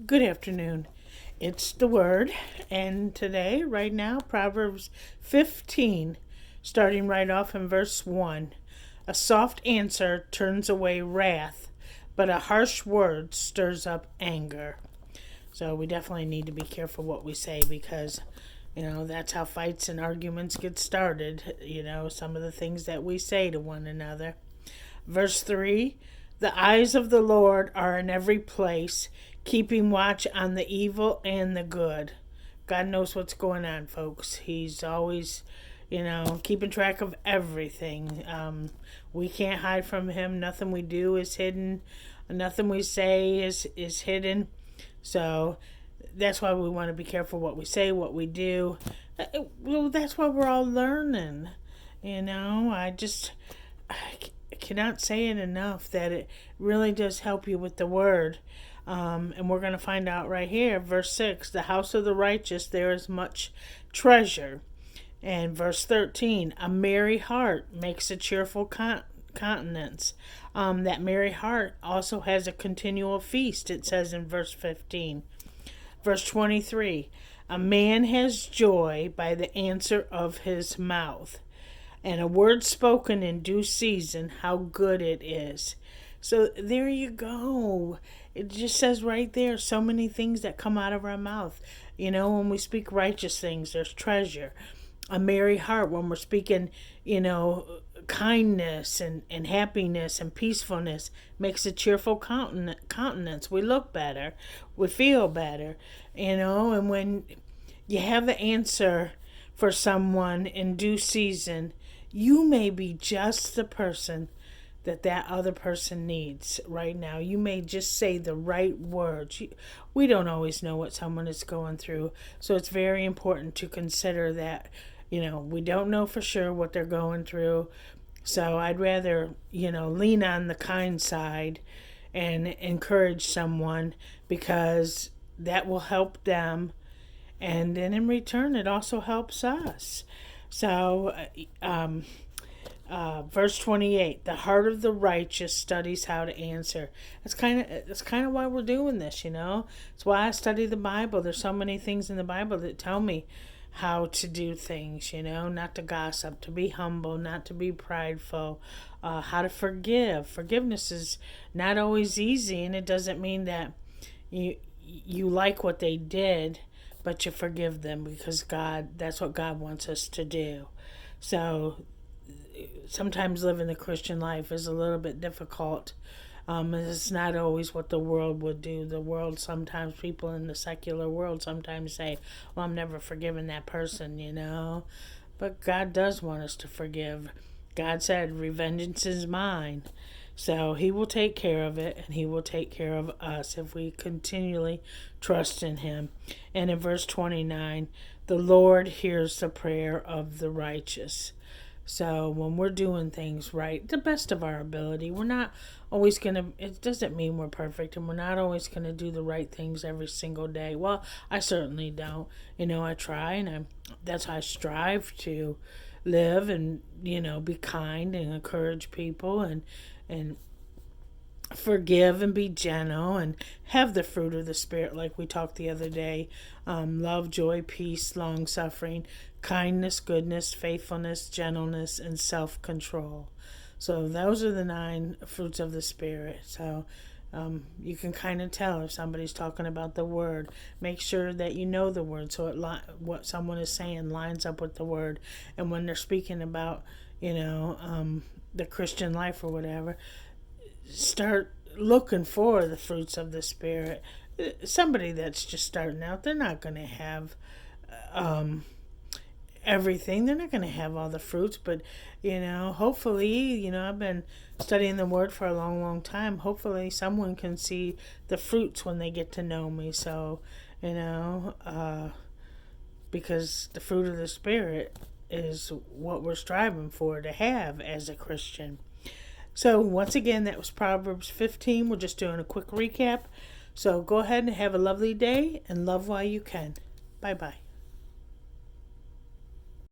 Good afternoon. It's the Word, and today, right now, Proverbs 15, starting right off in verse 1. A soft answer turns away wrath, but a harsh word stirs up anger. So we definitely need to be careful what we say because, that's how fights and arguments get started. Some of the things that we say to one another. Verse 3. The eyes of the Lord are in every place, keeping watch on the evil and the good. God knows what's going on, folks. He's always, keeping track of everything. We can't hide from Him. Nothing we do is hidden. Nothing we say is hidden. So that's why we want to be careful what we say, what we do. Well, that's why we're all learning. I cannot say it enough that it really does help you with the word. And we're going to find out right here, verse 6, the house of the righteous, there is much treasure. And verse 13, a merry heart makes a cheerful countenance. That merry heart also has a continual feast, it says in verse 15. Verse 23, a man has joy by the answer of his mouth, and a word spoken in due season, how good it is. So there you go. It just says right there so many things that come out of our mouth. When we speak righteous things, there's treasure. A merry heart when we're speaking, kindness and happiness and peacefulness makes a cheerful countenance. We look better. We feel better. And when you have the answer for someone in due season, you may be just the person that other person needs right now. You may just say the right words. We don't always know what someone is going through, so it's very important to consider that, we don't know for sure what they're going through. So I'd rather, lean on the kind side and encourage someone because that will help them. And then in return, it also helps us. So, verse 28, the heart of the righteous studies how to answer. That's kind of why we're doing this, It's why I study the Bible. There's so many things in the Bible that tell me how to do things, not to gossip, to be humble, not to be prideful, how to forgive. Forgiveness is not always easy, and it doesn't mean that you like what they did, but you forgive them because that's what God wants us to do. So sometimes living the Christian life is a little bit difficult. It's not always what the world would do. The world, sometimes people in the secular world sometimes say, well, I'm never forgiving that person, But God does want us to forgive. God said, "Revengeance is mine." So He will take care of it, and He will take care of us if we continually trust in Him. And in verse 29, the Lord hears the prayer of the righteous. So when we're doing things right, the best of our ability, we're not always going to, it doesn't mean we're perfect, and we're not always going to do the right things every single day. Well, I certainly don't. I try, and that's how I strive to live and, be kind and encourage people and forgive and be gentle and have the fruit of the Spirit like we talked the other day. Love, joy, peace, long suffering, kindness, goodness, faithfulness, gentleness, and self-control. So those are the 9 fruits of the Spirit. So you can kind of tell if somebody's talking about the word. Make sure that you know the word so what someone is saying lines up with the word. And when they're speaking about the Christian life or whatever, start looking for the fruits of the Spirit. Somebody that's just starting out, they're not going to have everything. They're not going to have all the fruits, but hopefully, I've been studying the Word for a long, long time. Hopefully, someone can see the fruits when they get to know me. So, because the fruit of the Spirit is what we're striving for to have as a Christian. So once again, that was Proverbs 15. We're just doing a quick recap. So go ahead and have a lovely day and love while you can. Bye-bye.